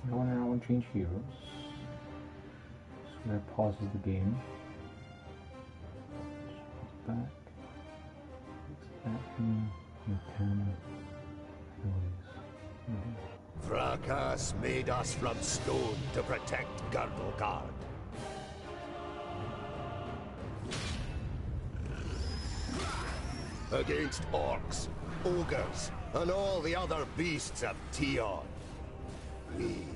No one I want to change heroes. So that pauses the game. Back. You can Fracas made us from stone to protect Girdlegard. Against orcs, ogres, and all the other beasts of Tion. We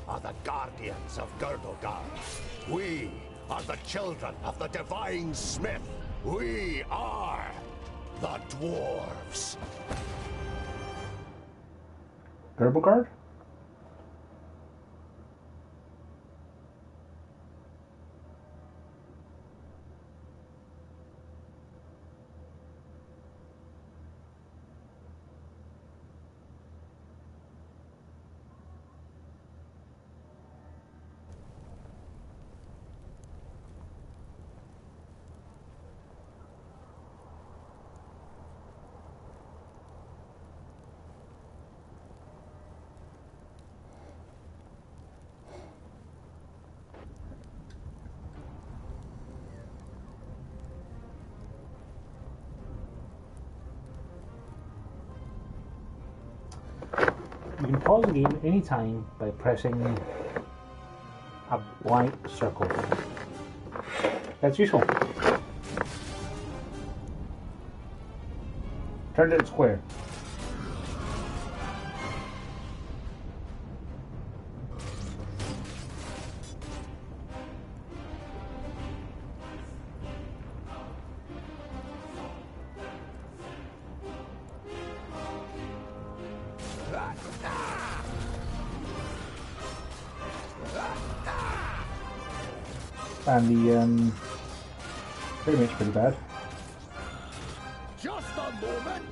are the guardians of Girdlegard. We are the children of the divine smith. We are the Dwarves. Girdlegard? You can pause the game anytime by pressing a blank circle. That's useful. Turn it square. And the damage's pretty bad. Just a moment.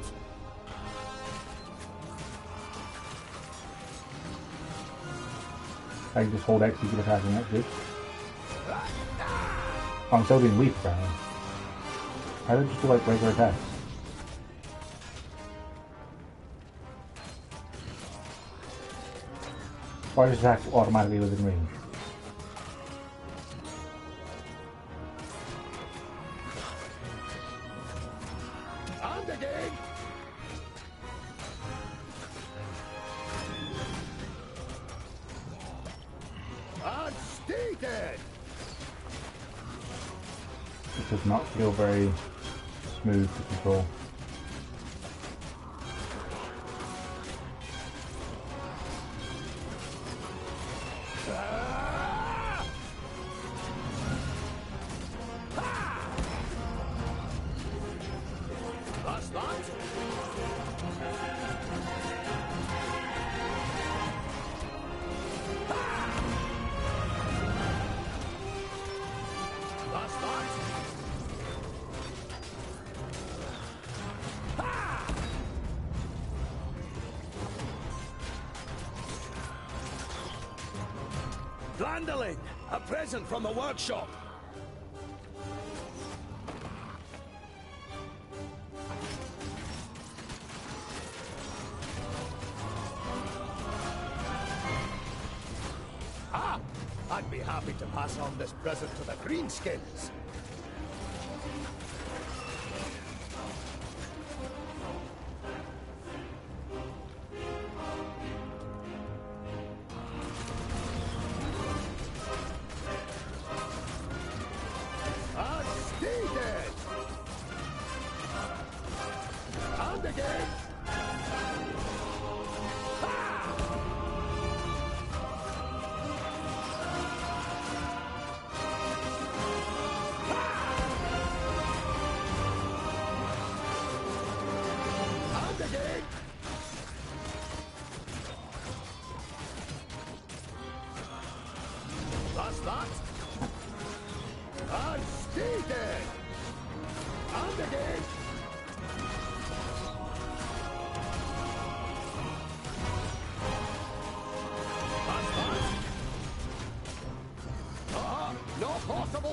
I can just hold X to keep attacking, that's good. Oh, I'm still doing leap apparently. How did I just do like regular attacks? Why does attack automatically within range? And again. And stay dead. It does not feel very smooth to control. Glandeling, a present from the workshop. Ah, I'd be happy to pass on this present to the greenskins.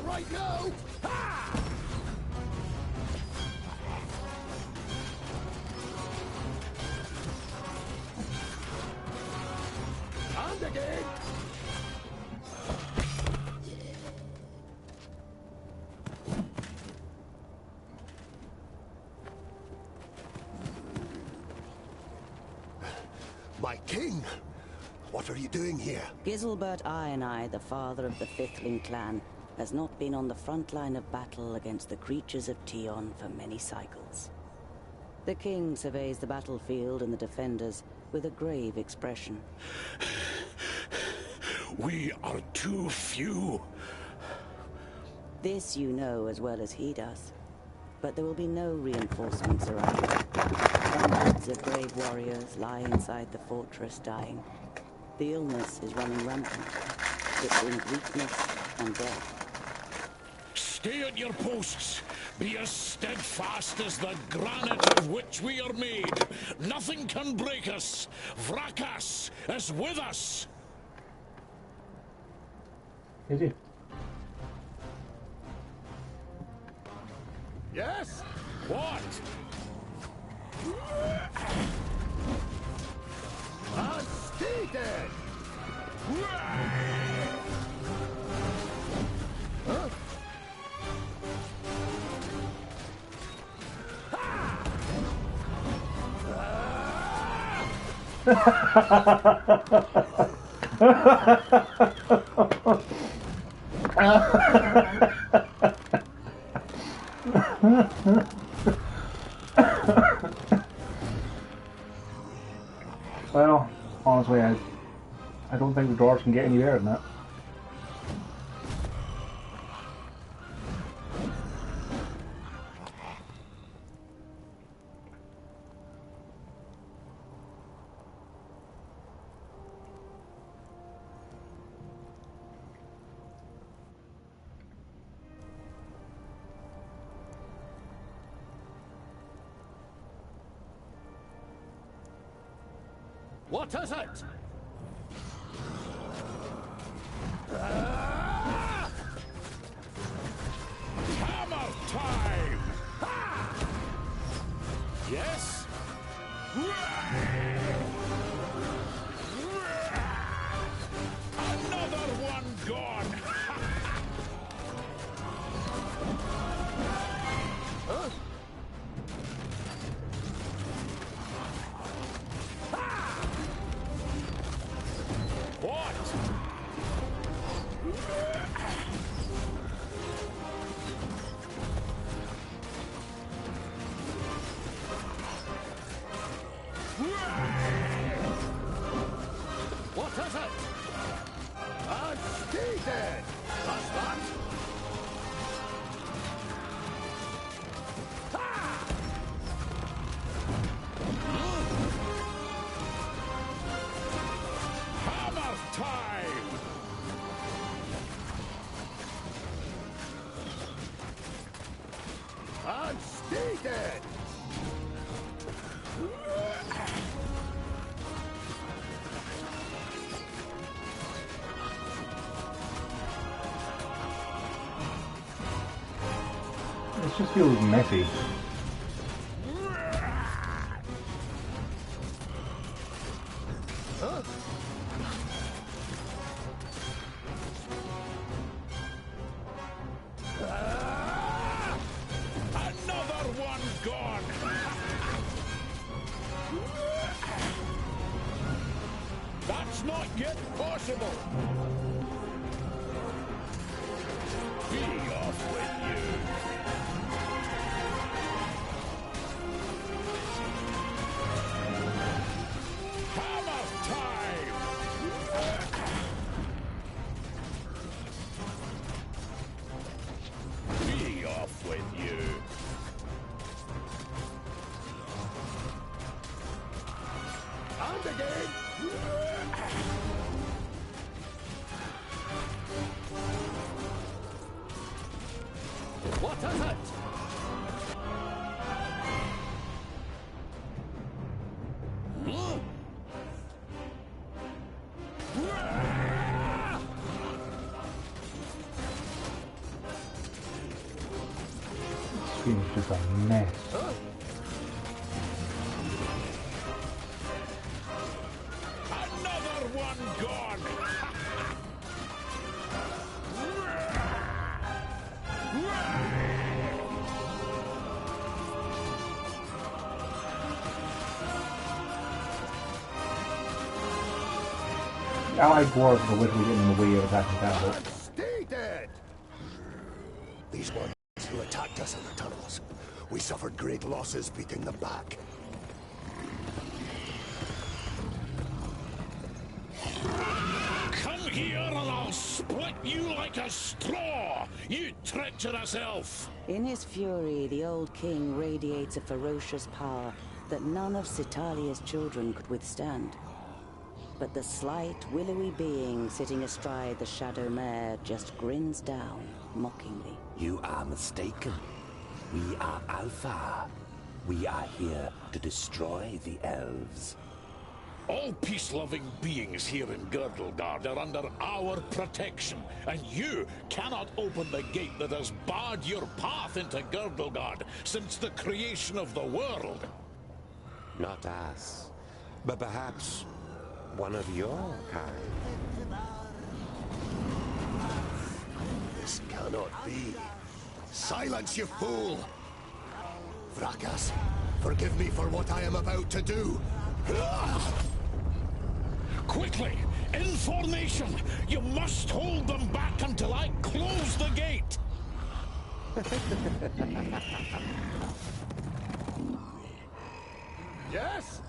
Right now! Ha! And again! My king! What are you doing here? Giselbert Eye, the father of the Fifthling clan, has not been on the front line of battle against the creatures of Tion for many cycles. The king surveys the battlefield and the defenders with a grave expression. We are too few. This you know as well as he does. But there will be no reinforcements arriving. Hundreds of brave warriors lie inside the fortress dying. The illness is running rampant. It brings weakness and death. Stay at your posts. Be as steadfast as the granite of which we are made. Nothing can break us. Vrakas is with us. Is he? Yes? What? Unstated! Huh? Well, honestly, I don't think the dwarves can get any better than that. What is it? Hammer time! Yes? Another one gone! Huh? What? What is it? Unstated! That's that! Hammer time! Unstated! It just feels messy. Huh? Another one gone! That's not yet possible! Be off with you! Hammer time! Be off with you! And again! What is it? This screen's just a mess. Huh? Another one gone! Allied dwarves are literally getting in the way of attacking cattle. Stay dead! These ones who attacked us in the tunnels. We suffered great losses beating them back. Come here and I'll split you like a straw, you treacherous elf! In his fury, the old king radiates a ferocious power that none of Citalia's children could withstand. But the slight, willowy being sitting astride the shadow mare just grins down, mockingly. You are mistaken. We are Alpha. We are here to destroy the elves. All peace-loving beings here in Girdlegard are under our protection, and you cannot open the gate that has barred your path into Girdlegard since the creation of the world. Not us, but perhaps one of your kind. This cannot be. Silence, you fool! Vrakas, forgive me for what I am about to do. Quickly! In formation! You must hold them back until I close the gate! Yes?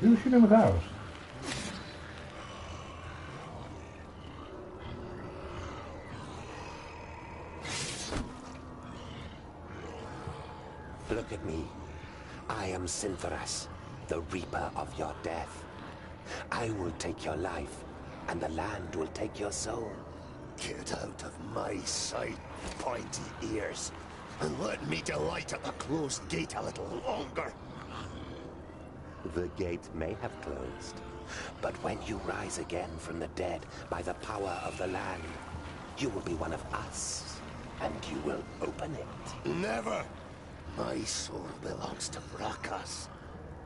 Who's shooting with arrows? Look at me. I am Syntheras, the Reaper of your death. I will take your life, and the land will take your soul. Get out of my sight, pointy ears, and let me delight at the closed gate a little longer. The gate may have closed, but when you rise again from the dead by the power of the land, you will be one of us, and you will open it. Never! My soul belongs to Vrakas.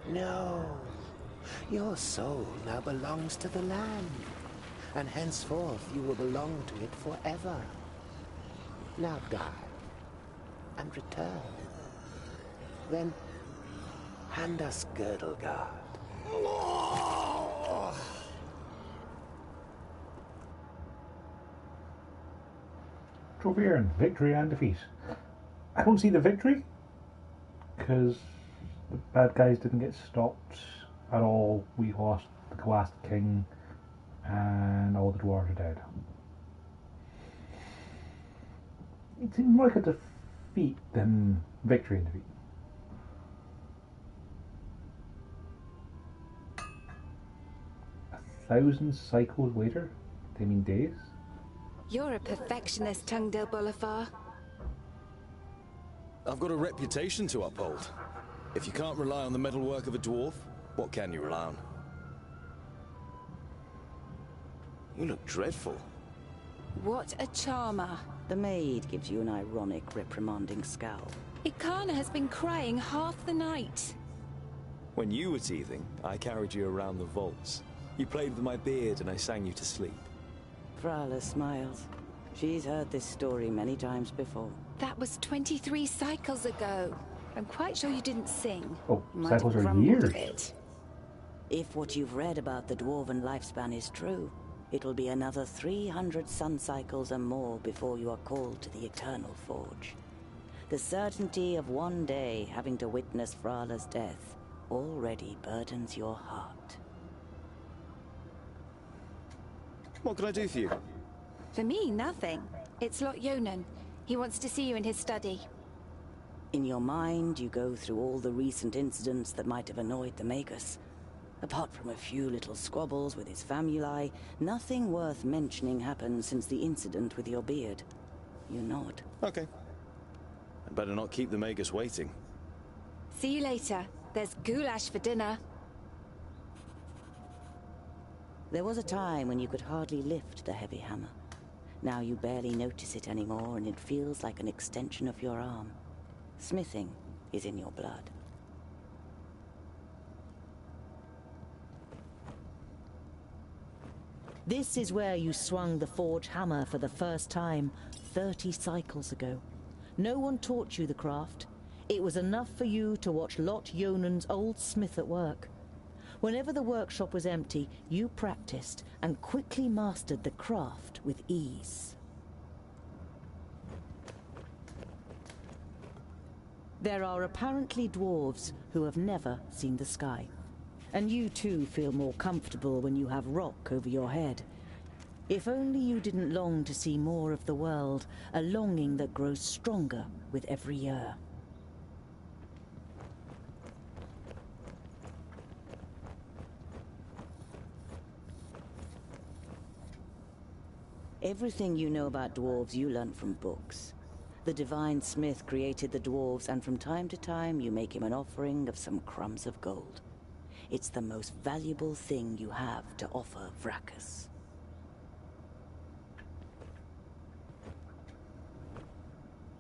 No. Your soul now belongs to the land, and henceforth you will belong to it forever. Now die, and return. Then hand us Girdlegard. Trophy earned. Victory and defeat. I don't see the victory, because the bad guys didn't get stopped at all. We lost the last king, and all the dwarves are dead. It seemed more like a defeat than victory and defeat. A 1,000 cycles later? They mean days? You're a perfectionist, Tungdil Bulafar. I've got a reputation to uphold. If you can't rely on the metalwork of a dwarf, what can you rely on? You look dreadful. What a charmer. The maid gives you an ironic, reprimanding scowl. Ikana has been crying half the night. When you were teething, I carried you around the vaults. You played with my beard and I sang you to sleep. Frala smiles. She's heard this story many times before. That was 23 cycles ago. I'm quite sure you didn't sing. Oh, Might cycles have are grumbled years. a bit. If what you've read about the dwarven lifespan is true, it'll be another 300 sun cycles and more before you are called to the Eternal Forge. The certainty of one day having to witness Frala's death already burdens your heart. What can I do for you? For me, nothing. It's Lot Yonan. He wants to see you in his study. In your mind, you go through all the recent incidents that might have annoyed the Magus. Apart from a few little squabbles with his famuli, nothing worth mentioning happened since the incident with your beard. You nod. Okay. I'd better not keep the Magus waiting. See you later. There's goulash for dinner. There was a time when you could hardly lift the heavy hammer. Now you barely notice it anymore, and it feels like an extension of your arm. Smithing is in your blood. This is where you swung the forge hammer for the first time 30 cycles ago. No one taught you the craft. It was enough for you to watch Lot Yonan's old smith at work. Whenever the workshop was empty, you practiced and quickly mastered the craft with ease. There are apparently dwarves who have never seen the sky. And you too feel more comfortable when you have rock over your head. If only you didn't long to see more of the world, a longing that grows stronger with every year. Everything you know about dwarves you learnt from books. The divine smith created the dwarves, and from time to time you make him an offering of some crumbs of gold. It's the most valuable thing you have to offer Vracus.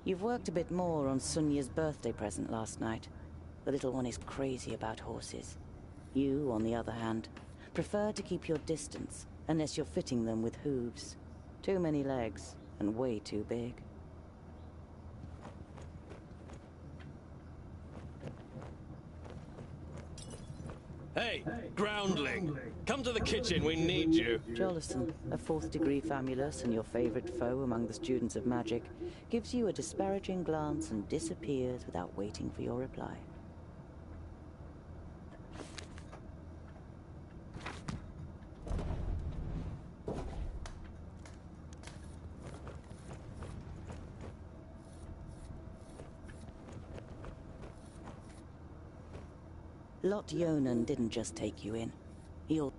You've worked a bit more on Sunya's birthday present last night. The little one is crazy about horses. You, on the other hand, prefer to keep your distance, unless you're fitting them with hooves. Too many legs, and way too big. Hey, groundling! Come to the kitchen, we need you! Jolison, a fourth-degree famulus and your favorite foe among the students of magic, gives you a disparaging glance and disappears without waiting for your reply. Lot Yonan didn't just take you in. He also...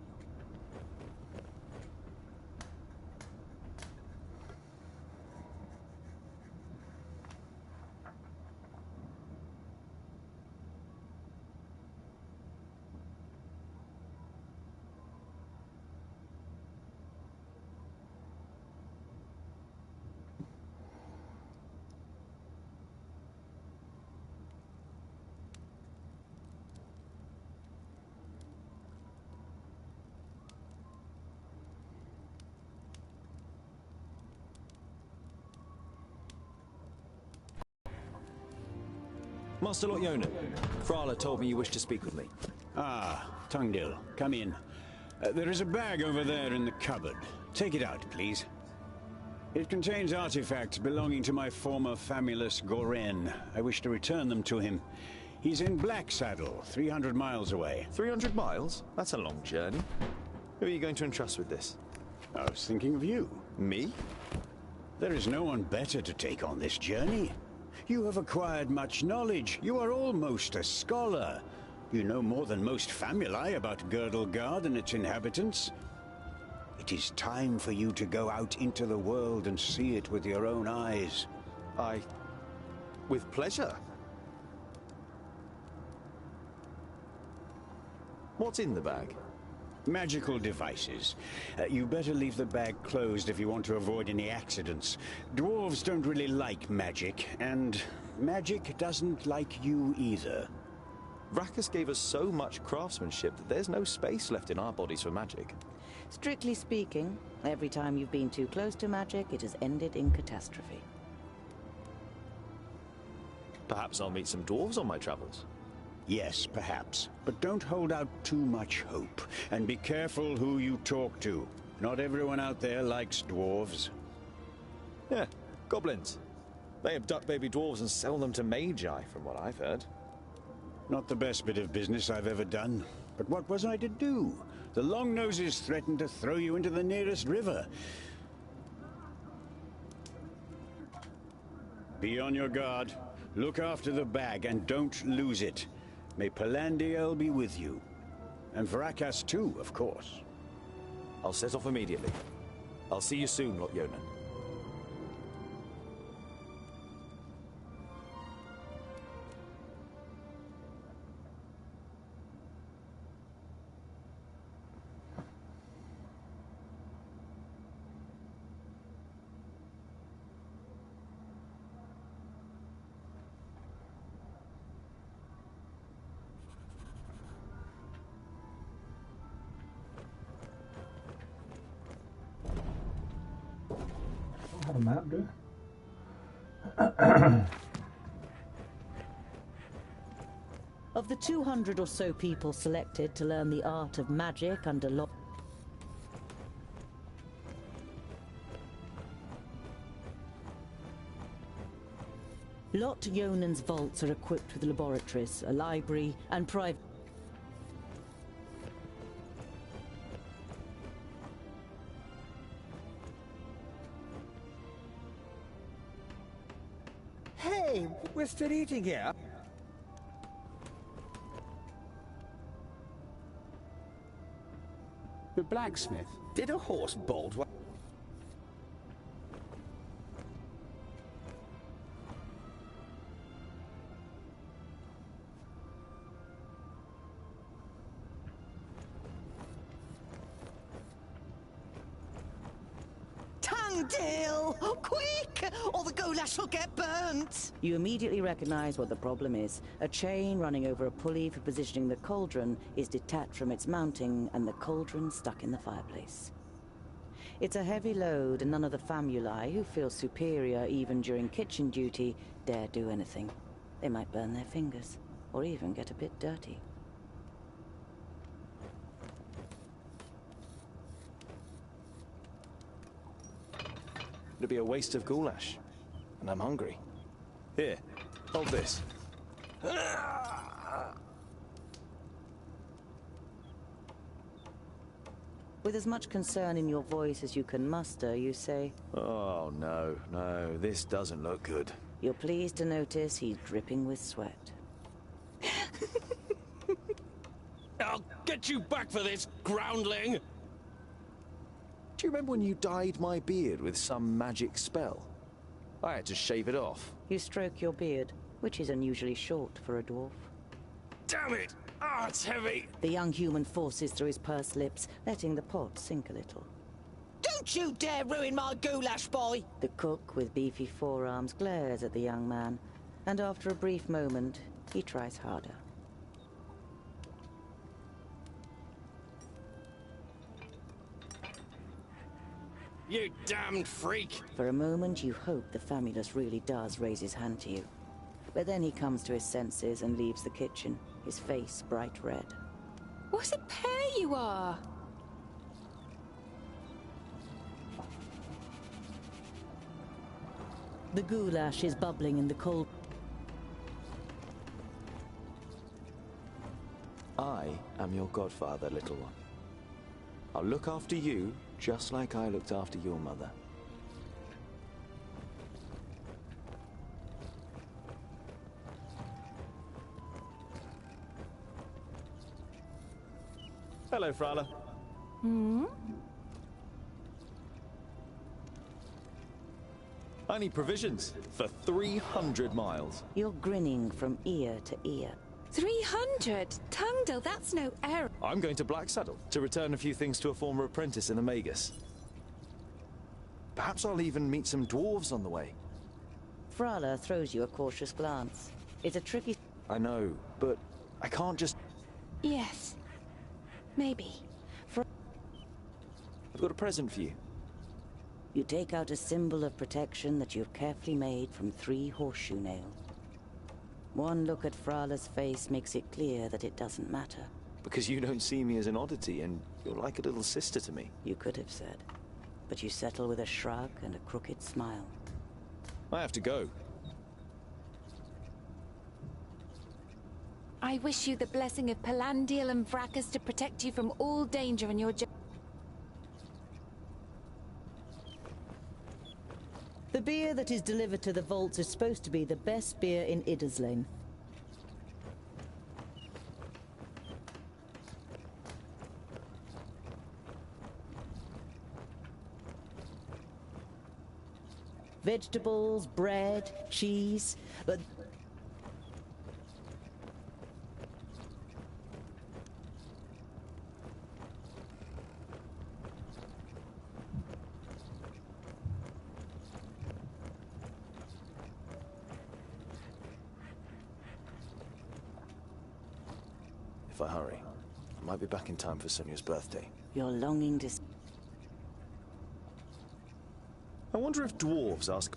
Master Lot Yonan, Frala told me you wish to speak with me. Ah, Tungdil, come in. There is a bag over there in the cupboard. Take it out, please. It contains artifacts belonging to my former famulus Goren. I wish to return them to him. He's in Black Saddle, 300 miles away. 300 miles? That's a long journey. Who are you going to entrust with this? I was thinking of you. Me? There is no one better to take on this journey. You have acquired much knowledge. You are almost a scholar. You know more than most famuli about Girdlegard and its inhabitants. It is time for you to go out into the world and see it with your own eyes. With pleasure. What's in the bag? Magical devices. You better leave the bag closed if you want to avoid any accidents. Dwarves don't really like magic, and magic doesn't like you either. Rakus gave us so much craftsmanship that there's no space left in our bodies for magic. Strictly speaking, every time you've been too close to magic, it has ended in catastrophe. Perhaps I'll meet some dwarves on my travels. Yes, perhaps. But don't hold out too much hope. And be careful who you talk to. Not everyone out there likes dwarves. Yeah, goblins. They abduct baby dwarves and sell them to magi, from what I've heard. Not the best bit of business I've ever done. But what was I to do? The Longnoses threatened to throw you into the nearest river. Be on your guard. Look after the bag and don't lose it. May Palandiel be with you. And Vrakas too, of course. I'll set off immediately. I'll see you soon, Lot Yonan. Have a map, do Of the 200 or so people selected to learn the art of magic under Lot Yonan's vaults are equipped with laboratories, a library, and private. Hey, we're still eating here. The blacksmith. Did a horse bolt? Deal! Quick! Or the goulash will get burnt! You immediately recognize what the problem is. A chain running over a pulley for positioning the cauldron is detached from its mounting, and the cauldron stuck in the fireplace. It's a heavy load, and none of the famuli, who feel superior even during kitchen duty, dare do anything. They might burn their fingers, or even get a bit dirty. It'd be a waste of goulash. And I'm hungry. Here, hold this. With as much concern in your voice as you can muster, you say, Oh, no, this doesn't look good. You're pleased to notice he's dripping with sweat. I'll get you back for this, groundling! Do you remember when you dyed my beard with some magic spell? I had to shave it off. You stroke your beard, which is unusually short for a dwarf. Damn it! Ah, it's heavy! The young human forces through his pursed lips, letting the pot sink a little. Don't you dare ruin my goulash, boy! The cook, with beefy forearms, glares at the young man, and after a brief moment, he tries harder. You damned freak! For a moment, you hope the famulus really does raise his hand to you. But then he comes to his senses and leaves the kitchen, his face bright red. What a pair you are! The goulash is bubbling in the cold. I am your godfather, little one. I'll look after you just like I looked after your mother. Hello, Frala. I need provisions for 300 miles. You're grinning from ear to ear. 300? Tungdil, that's no error. I'm going to Blacksaddle to return a few things to a former apprentice in the Magus. Perhaps I'll even meet some dwarves on the way. Frala throws you a cautious glance. It's a tricky... I know, but I can't just... Yes. Maybe. I've got a present for you. You take out a symbol of protection that you've carefully made from 3 horseshoe nails. One look at Frala's face makes it clear that it doesn't matter. Because you don't see me as an oddity, and you're like a little sister to me. You could have said. But you settle with a shrug and a crooked smile. I have to go. I wish you the blessing of Palandial and Vrakas to protect you from all danger in your journey. The beer that is delivered to the vaults is supposed to be the best beer in Idderslane. Vegetables, bread, cheese, but... If I hurry, I might be back in time for Sonia's birthday. You're longing to... I wonder if dwarves ask...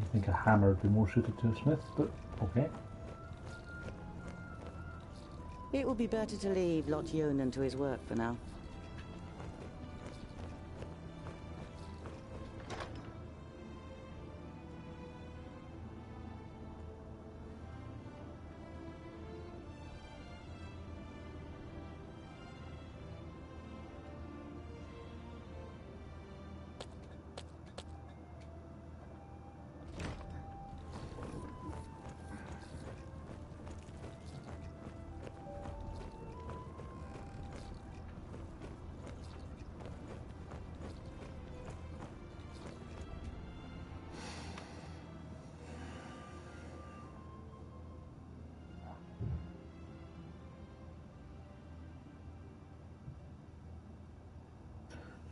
I think a hammer would be more suited to a smith, but okay. It would be better to leave Lot Yonan to his work for now.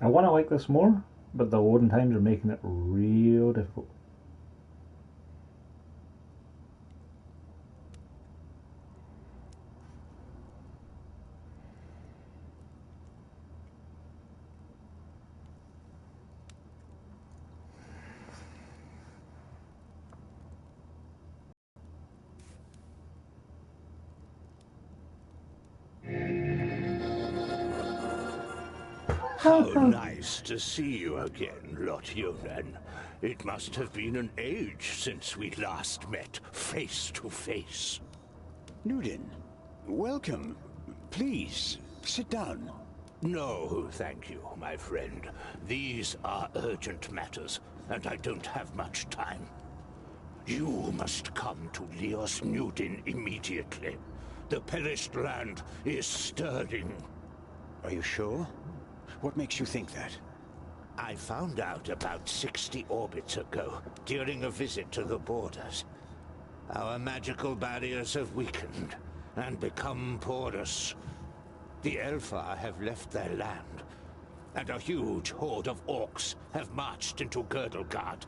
I want to like this more, but the loading times are making it real difficult. How nice to see you again, Lot Yonan. It must have been an age since we last met face to face. Nudin, welcome. Please, sit down. No, thank you, my friend. These are urgent matters, and I don't have much time. You must come to Leos Nudin immediately. The perished land is stirring. Are you sure? What makes you think that? I found out about 60 orbits ago, during a visit to the borders. Our magical barriers have weakened and become porous. The Elfar have left their land, and a huge horde of orcs have marched into Girdlegard.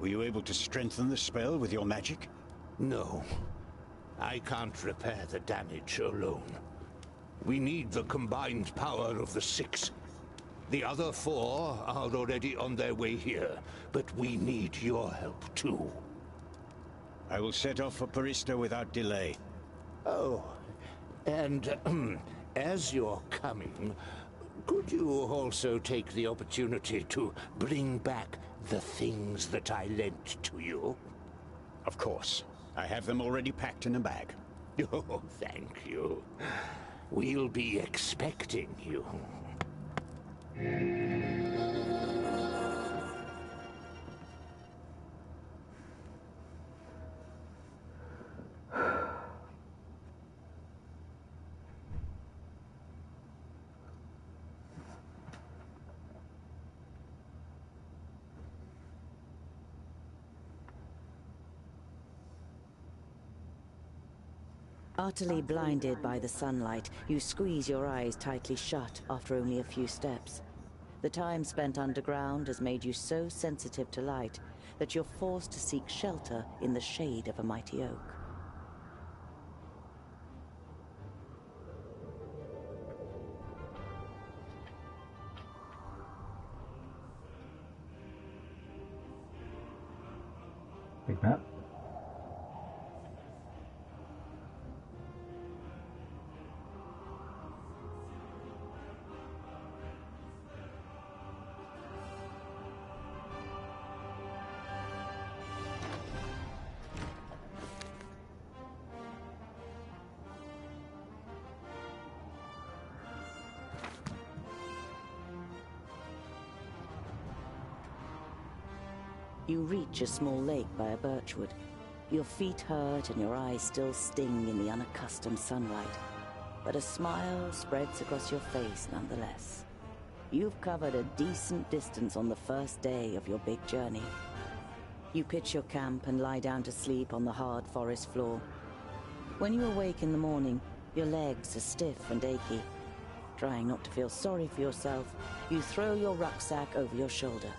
Were you able to strengthen the spell with your magic? No. I can't repair the damage alone. We need the combined power of the 6. The other 4 are already on their way here, but we need your help too. I will set off for Parista without delay. Oh, and as you're coming, could you also take the opportunity to bring back the things that I lent to you? Of course. I have them already packed in a bag. Oh, thank you. We'll be expecting you. Utterly blinded by the sunlight, you squeeze your eyes tightly shut after only a few steps. The time spent underground has made you so sensitive to light that you're forced to seek shelter in the shade of a mighty oak. Big map. You reach a small lake by a birchwood. Your feet hurt and your eyes still sting in the unaccustomed sunlight. But a smile spreads across your face nonetheless. You've covered a decent distance on the first day of your big journey. You pitch your camp and lie down to sleep on the hard forest floor. When you awake in the morning, your legs are stiff and achy. Trying not to feel sorry for yourself, you throw your rucksack over your shoulder.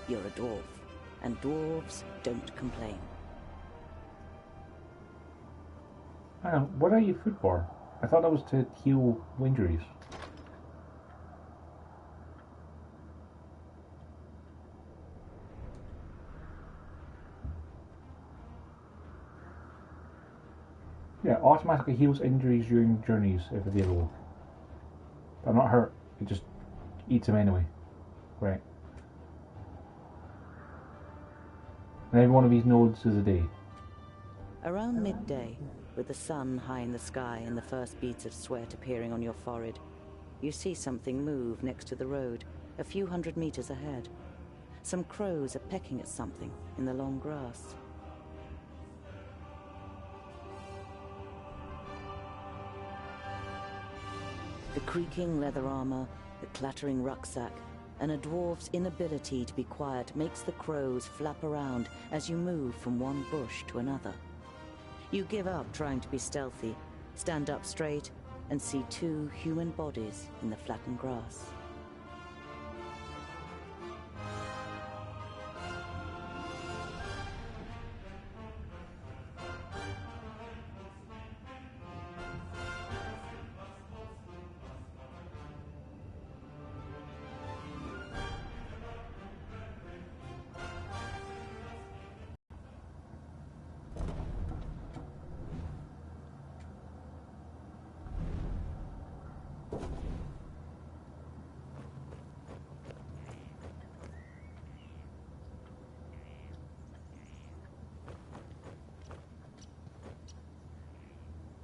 You're a dwarf, and dwarves don't complain. What are you food for? I thought that was to heal injuries. Yeah, automatically heals injuries during journeys if available. I'm not hurt, it just eats them anyway. Right. And every one of these nodes is a day. Around midday, with the sun high in the sky and the first beads of sweat appearing on your forehead, you see something move next to the road, a few hundred meters ahead. Some crows are pecking at something in the long grass. The creaking leather armor, the clattering rucksack, and a dwarf's inability to be quiet makes the crows flap around as you move from one bush to another. You give up trying to be stealthy, stand up straight, and see two human bodies in the flattened grass.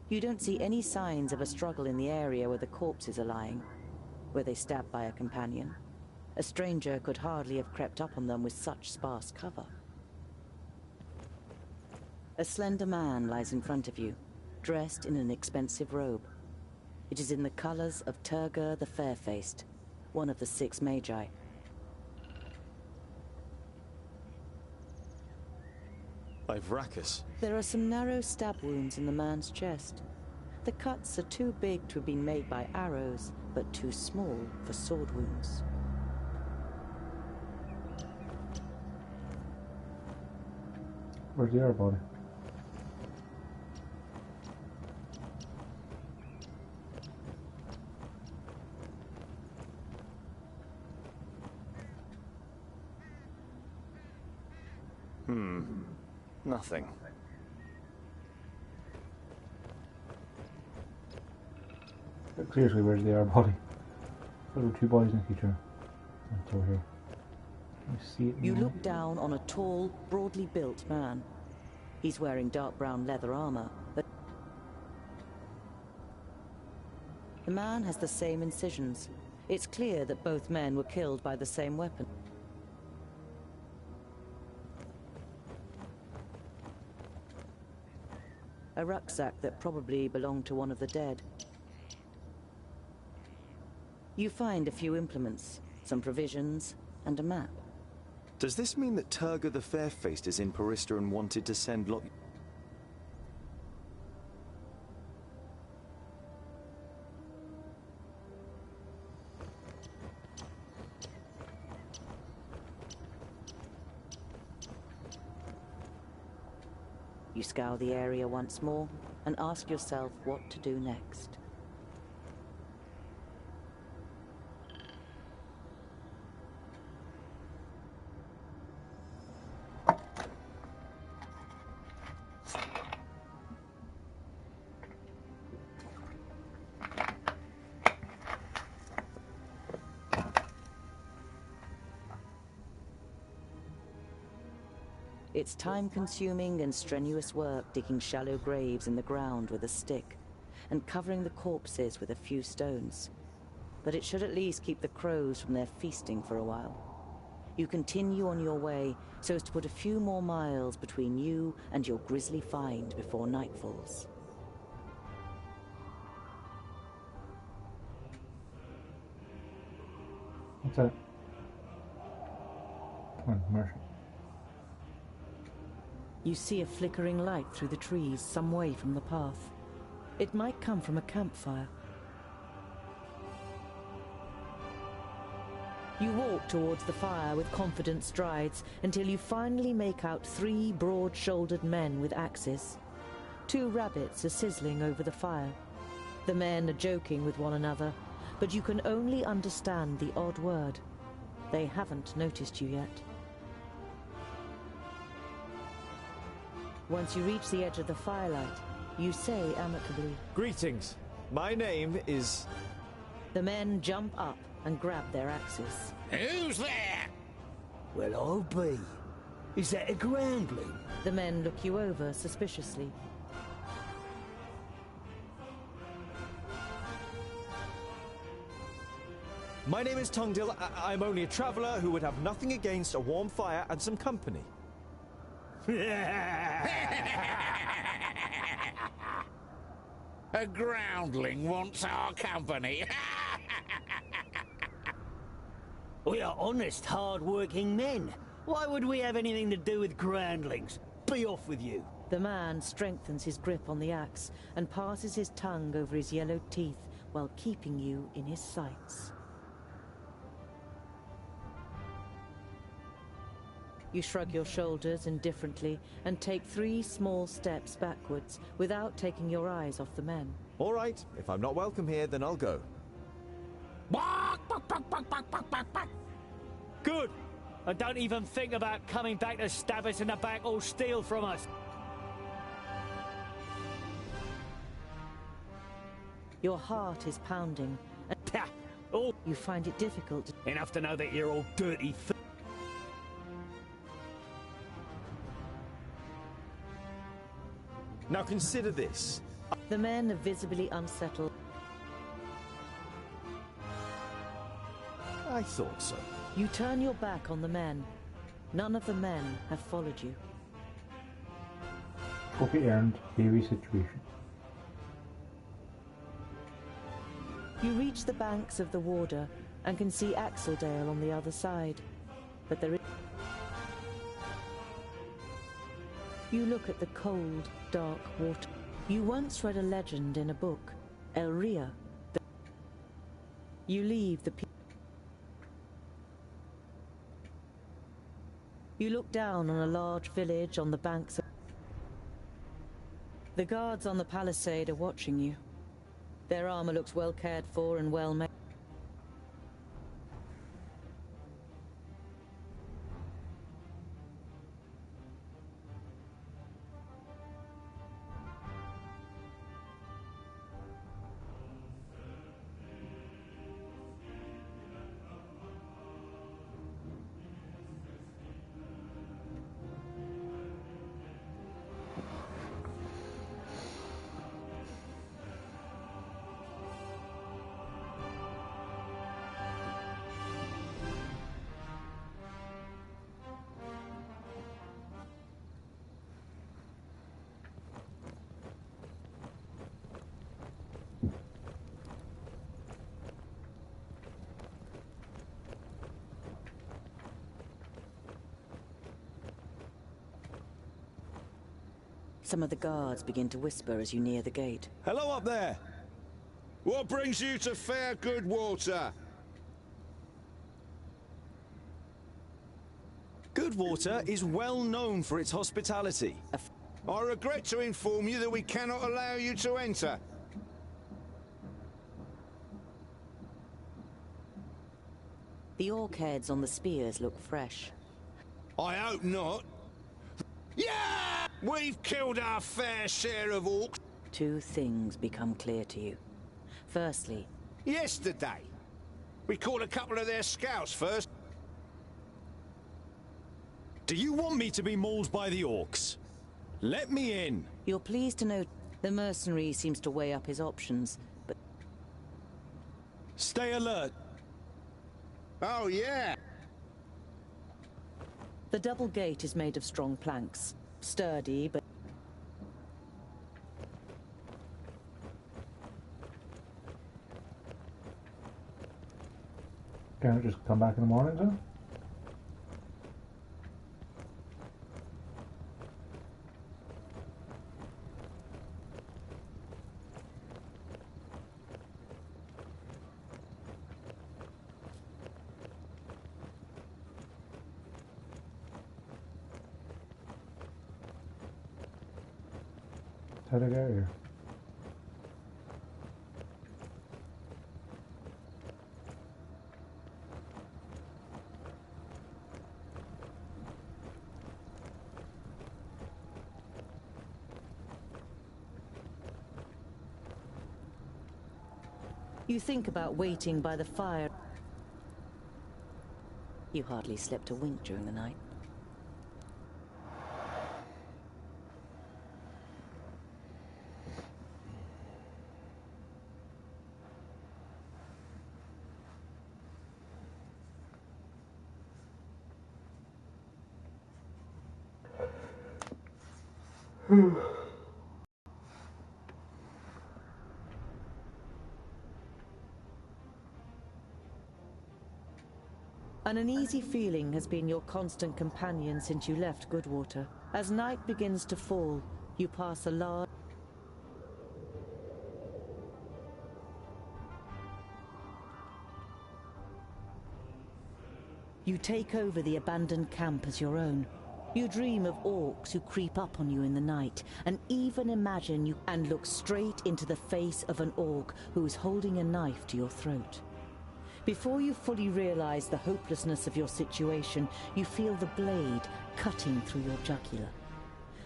You don't see any signs of a struggle in the area where the corpses are lying. Were they stabbed by a companion? A stranger could hardly have crept up on them with such sparse cover. A slender man lies in front of you, dressed in an expensive robe. It is in the colors of Turgur the Fair-Faced, one of the 6 Magi. Vracus. There are some narrow stab wounds in the man's chest. The cuts are too big to have been made by arrows, but too small for sword wounds. Where's the other body? Nothing. But seriously, where's the other body? There were 2 bodies next to each other. It's over here. Can you see it? You look down on a tall, broadly built man. He's wearing dark brown leather armor, but the man has the same incisions. It's clear that both men were killed by the same weapon. A rucksack that probably belonged to one of the dead. You find a few implements, some provisions, and a map. Does this mean that Turgur the Fair-Faced is in Parista and wanted to send You scour the area once more and ask yourself what to do next. It's time-consuming and strenuous work digging shallow graves in the ground with a stick and covering the corpses with a few stones. But it should at least keep the crows from their feasting for a while. You continue on your way so as to put a few more miles between you and your grisly find before night falls. What's that? Oh, mercy. You see a flickering light through the trees some way from the path. It might come from a campfire. You walk towards the fire with confident strides until you finally make out 3 broad-shouldered men with axes. 2 rabbits are sizzling over the fire. The men are joking with one another, but you can only understand the odd word. They haven't noticed you yet. Once you reach the edge of the firelight, you say amicably, "Greetings. My name is..." The men jump up and grab their axes. Who's there? Well, I'll be. Is that a groundling? The men look you over suspiciously. My name is Tungdil. I'm only a traveller who would have nothing against a warm fire and some company. A groundling wants our company. We are honest, hard-working men. Why would we have anything to do with groundlings? Be off with you. The man strengthens his grip on the axe and passes his tongue over his yellowed teeth while keeping you in his sights. You shrug your shoulders indifferently and take 3 small steps backwards without taking your eyes off the men. All right, if I'm not welcome here, then I'll go. Good. And don't even think about coming back to stab us in the back or steal from us. Your heart is pounding, and Oh, you find it difficult to... enough to know that you're all dirty. Now consider this. The men are visibly unsettled. I thought so. You turn your back on the men. None of the men have followed you. Copy earned. Eerie situation. You reach the banks of the Warder and can see Axeldale on the other side. But there is... You look at the cold, dark water. You once read a legend in a book, Elria. You leave the... You look down on a large village on the banks of... The guards on the palisade are watching you. Their armor looks well cared for and well made. Some of the guards begin to whisper as you near the gate. Hello up there! What brings you to fair good water? Goodwater is well known for its hospitality. I regret to inform you that we cannot allow you to enter. The orc heads on the spears look fresh. I hope not. Yeah! We've killed our fair share of orcs. Two things become clear to you. Firstly, Yesterday, we caught a couple of their scouts first. Do you want me to be mauled by the orcs? Let me in. you're pleased to know the mercenary seems to weigh up his options, but Stay alert. Oh, yeah. the double gate is made of strong planks. Sturdy, but Can't it just come back in the morning, sir? How'd I get here? you think about waiting by the fire. You hardly slept a wink during the night. An uneasy feeling has been your constant companion since you left Goodwater. As night begins to fall, you pass a large... You take over the abandoned camp as your own. You dream of orcs who creep up on you in the night, and even imagine you and look straight into the face of an orc who is holding a knife to your throat. Before you fully realize the hopelessness of your situation, you feel the blade cutting through your jugular.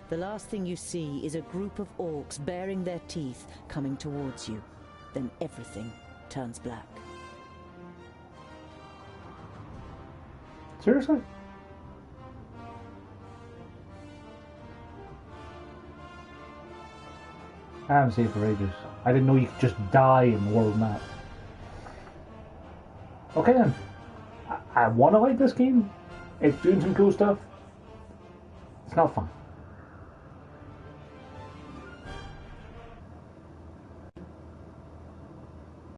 The last thing you see is a group of orcs baring their teeth coming towards you. Then everything turns black. Seriously? I haven't saved for ages. I didn't know you could just die in the world map. Okay then. I want to like this game. It's doing some cool stuff. It's not fun.